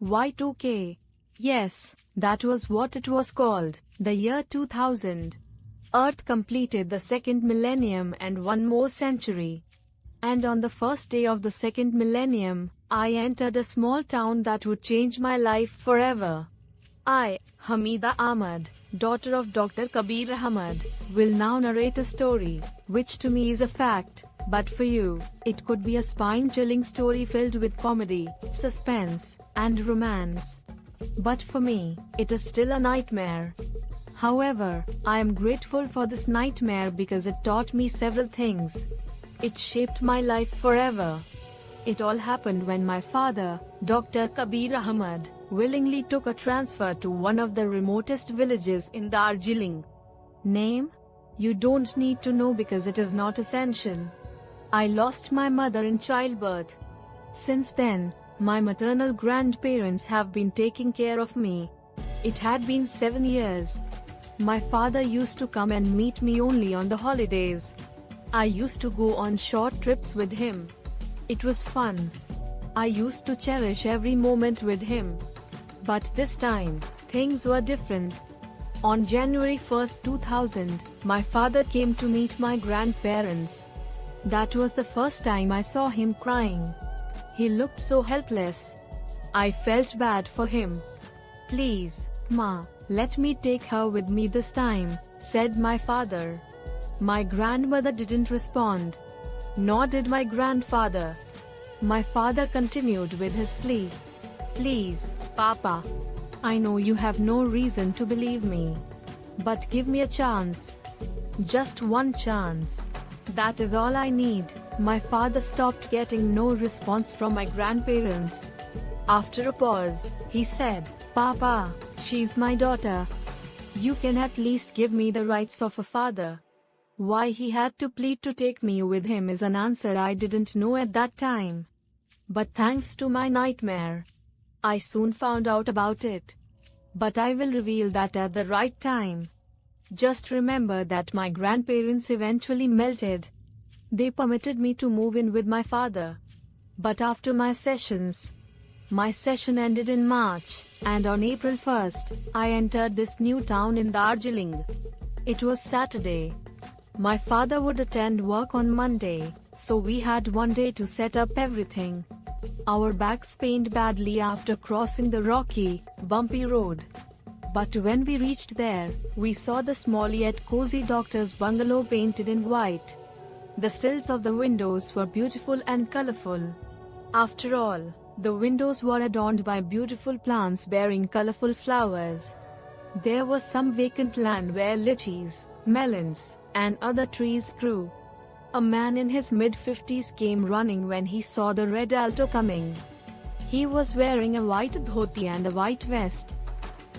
Y2K. Yes, that was what it was called, the year 2000. Earth completed the second millennium and one more century. And on the first day of the second millennium, I entered a small town that would change my life forever. I, Hamida Ahmad, daughter of Dr. Kabir Ahmad, will now narrate a story, which to me is a fact, but for you, it could be a spine-chilling story filled with comedy, suspense, and romance. But for me, it is still a nightmare. However, I am grateful for this nightmare because it taught me several things. It shaped my life forever. It all happened when my father, Dr. Kabir Ahmad, willingly took a transfer to one of the remotest villages in Darjeeling. Name? You don't need to know because it is not essential. I lost my mother in childbirth. Since then, my maternal grandparents have been taking care of me. It had been 7 years. My father used to come and meet me only on the holidays. I used to go on short trips with him. It was fun. I used to cherish every moment with him. But this time, things were different. On January 1st, 2000, my father came to meet my grandparents. That was the first time I saw him crying. He looked so helpless. I felt bad for him. "Please, Ma, let me take her with me this time," said my father. My grandmother didn't respond. Nor did my grandfather. My father continued with his plea. "Please, Papa. I know you have no reason to believe me. But give me a chance. Just one chance. That is all I need." My father stopped, getting no response from my grandparents. After a pause, he said, "Papa, she's my daughter. You can at least give me the rights of a father." Why he had to plead to take me with him is an answer I didn't know at that time. But thanks to my nightmare, I soon found out about it. But I will reveal that at the right time. Just remember that my grandparents eventually melted. They permitted me to move in with my father. But after my session ended in March, and on April 1st, I entered this new town in Darjeeling. It was Saturday. My father would attend work on Monday, so we had one day to set up everything. Our backs pained badly after crossing the rocky, bumpy road. But when we reached there, we saw the small yet cozy doctor's bungalow painted in white. The sills of the windows were beautiful and colorful. After all, the windows were adorned by beautiful plants bearing colorful flowers. There was some vacant land where lychees, melons, and other trees grew. A man in his mid-50s came running when he saw the red Alto coming. He was wearing a white dhoti and a white vest.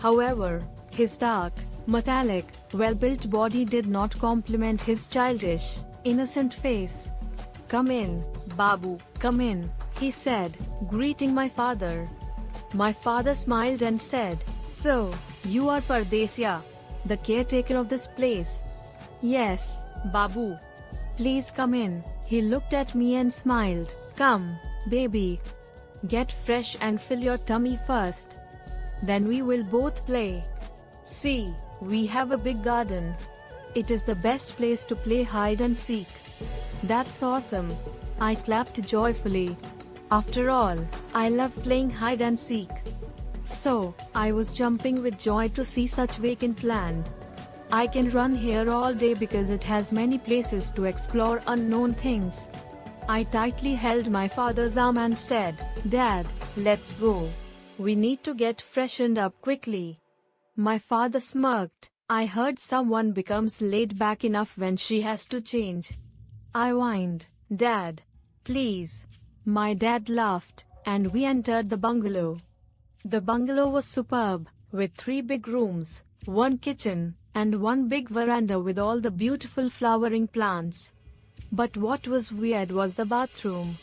However, his dark, metallic, well-built body did not complement his childish, innocent face. "Come in, Babu, come in," he said, greeting my father. My father smiled and said, "So, you are Pardesiya, the caretaker of this place?" "Yes, Babu. Please come in." He looked at me and smiled. "Come, baby. Get fresh and fill your tummy first. Then we will both play. See, we have a big garden. It is the best place to play hide and seek." "That's awesome." I clapped joyfully. After all, I love playing hide and seek. So, I was jumping with joy to see such vacant land. I can run here all day because it has many places to explore unknown things. I tightly held my father's arm and said, "Dad, let's go. We need to get freshened up quickly." My father smirked. "I heard someone becomes laid back enough when she has to change." I whined, "Dad, please." My dad laughed, and we entered the bungalow. The bungalow was superb, with 3 big rooms, 1 kitchen, and 1 big veranda with all the beautiful flowering plants. But what was weird was the bathroom.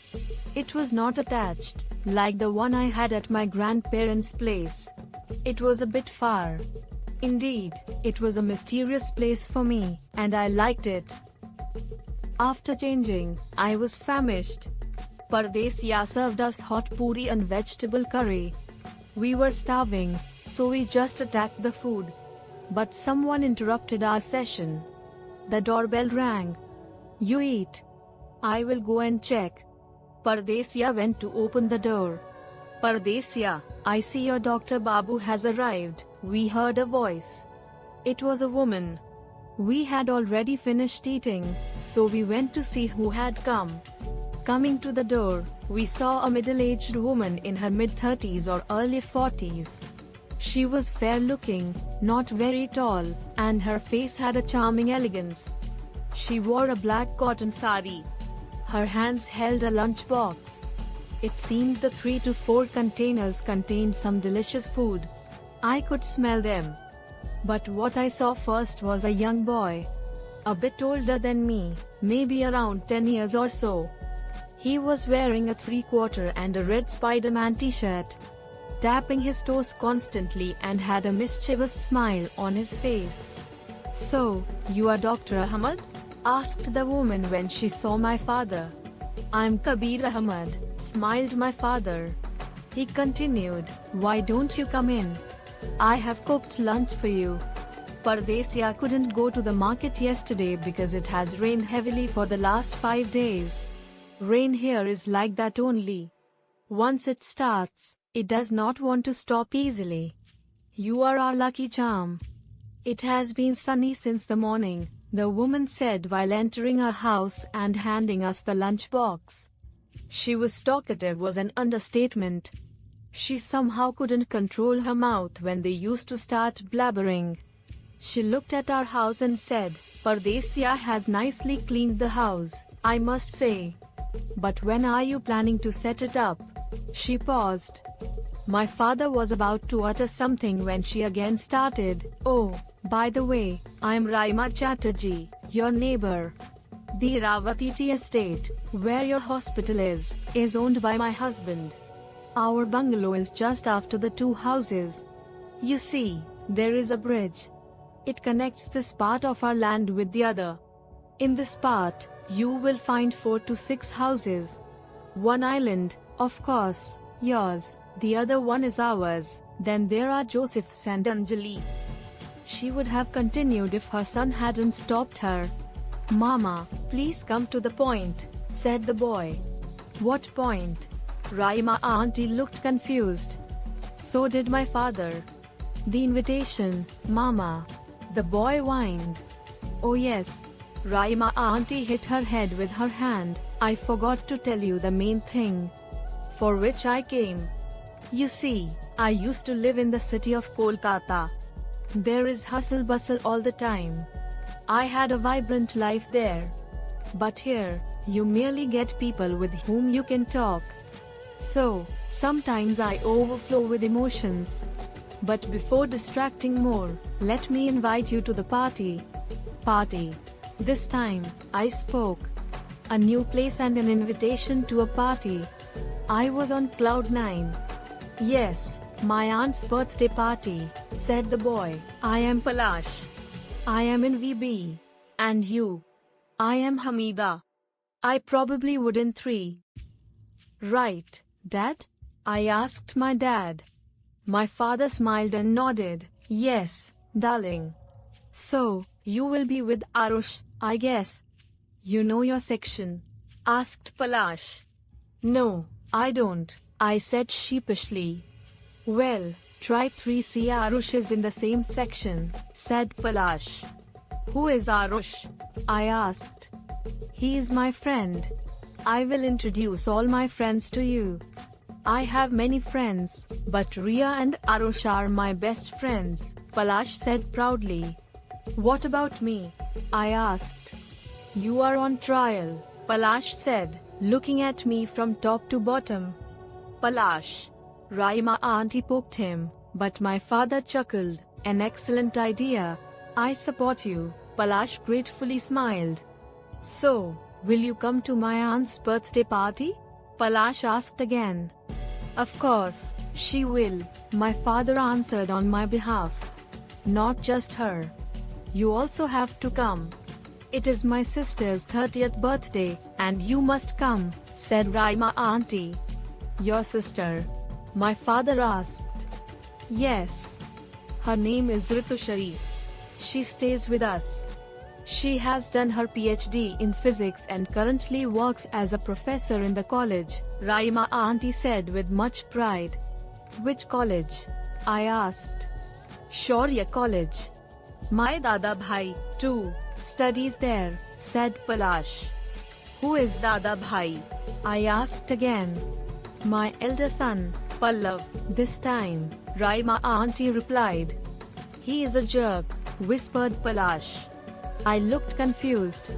It was not attached, like the one I had at my grandparents' place. It was a bit far. Indeed, it was a mysterious place for me, and I liked it. After changing, I was famished. Pardesiya served us hot puri and vegetable curry. We were starving, so we just attacked the food. But someone interrupted our session. The doorbell rang. You eat. I will go and check. Pardesya went to open the door. Pardesya, I see your Dr. Babu has arrived, we heard a voice. It was a woman. We had already finished eating, so we went to see who had come. Coming to the door, we saw a middle-aged woman in her mid-30s or early 40s. She was fair-looking, not very tall, and her face had a charming elegance. She wore a black cotton sari. Her hands held a lunchbox. It seemed the 3 to 4 containers contained some delicious food. I could smell them. But what I saw first was a young boy. A bit older than me, maybe around 10 years or so. He was wearing a 3/4 and a red Spider-Man t-shirt, tapping his toes constantly and had a mischievous smile on his face. So, you are Dr. Ahmed? Asked the woman when she saw my father. I'm Kabir Ahmed, smiled my father. He continued, why don't you come in? I have cooked lunch for you. Pardesya couldn't go to the market yesterday because it has rained heavily for the last 5 days. Rain here is like that only. Once it starts, it does not want to stop easily. You are our lucky charm. It has been sunny since the morning, the woman said while entering our house and handing us the lunch box. She was talkative was an understatement. She somehow couldn't control her mouth when they used to start blabbering. She looked at our house and said, Pardesya has nicely cleaned the house, I must say. But when are you planning to set it up? She paused. My father was about to utter something when she again started, oh, by the way, I am Raima Chatterjee, your neighbor. The Iravati Tea Estate, where your hospital is owned by my husband. Our bungalow is just after the 2 houses. You see, there is a bridge. It connects this part of our land with the other. In this part, you will find 4 to 6 houses. One island, of course, yours, the other one is ours, then there are Joseph's and Anjali. She would have continued if her son hadn't stopped her. Mama, please come to the point, said the boy. What point? Raima auntie looked confused. So did my father. The invitation, Mama. The boy whined. Oh yes. Raima auntie hit her head with her hand. I forgot to tell you the main thing for which I came. You see, I used to live in the city of Kolkata. There is hustle bustle all the time. I had a vibrant life there. But here, you merely get people with whom you can talk. So, sometimes I overflow with emotions. But before distracting more, let me invite you to the party. Party. This time, I spoke. A new place and an invitation to a party. I was on cloud 9. Yes, my aunt's birthday party, said the boy. I am Palash. I am in VB. And you? I am Hamida. I probably would in 3. Right, Dad? I asked my dad. My father smiled and nodded. Yes, darling. So, you will be with Arush, I guess. You know your section? Asked Palash. No, I don't, I said sheepishly. Well, try 3C. Arush is in the same section, said Palash. Who is Arush? I asked. He is my friend. I will introduce all my friends to you. I have many friends, but Ria and Arush are my best friends, Palash said proudly. What about me? I asked. You are on trial, Palash said, looking at me from top to bottom. Palash. Raima auntie poked him, but my father chuckled. An excellent idea. I support you, Palash gratefully smiled. So, will you come to my aunt's birthday party? Palash asked again. Of course, she will, my father answered on my behalf. Not just her. You also have to come. It is my sister's 30th birthday, and you must come, said Raima auntie. Your sister? My father asked. Yes. Her name is Ritu Sharif. She stays with us. She has done her PhD in physics and currently works as a professor in the college, Raima auntie said with much pride. Which college? I asked. Shaurya College. My Dada Bhai, too, studies there, said Palash. Who is Dada Bhai? I asked again. My elder son, Pallav, this time, Raima auntie replied. He is a jerk, whispered Palash. I looked confused.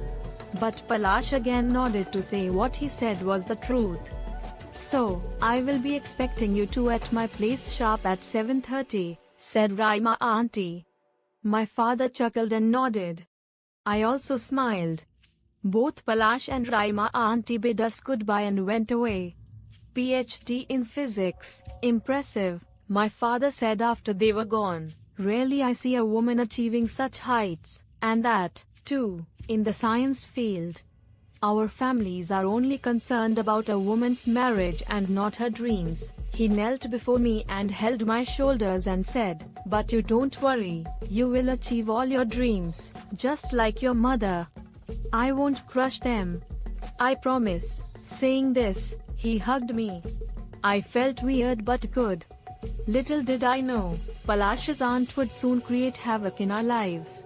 But Palash again nodded to say what he said was the truth. So, I will be expecting you two at my place sharp at 7:30, said Raima auntie. My father chuckled and nodded. I also smiled. Both Palash and Raima auntie bid us goodbye and went away. PhD in physics, impressive, my father said after they were gone. Rarely I see a woman achieving such heights, and that, too, in the science field. Our families are only concerned about a woman's marriage and not her dreams. He knelt before me and held my shoulders and said, but you don't worry, you will achieve all your dreams, just like your mother. I won't crush them. I promise. Saying this, he hugged me. I felt weird but good. Little did I know, Palash's aunt would soon create havoc in our lives.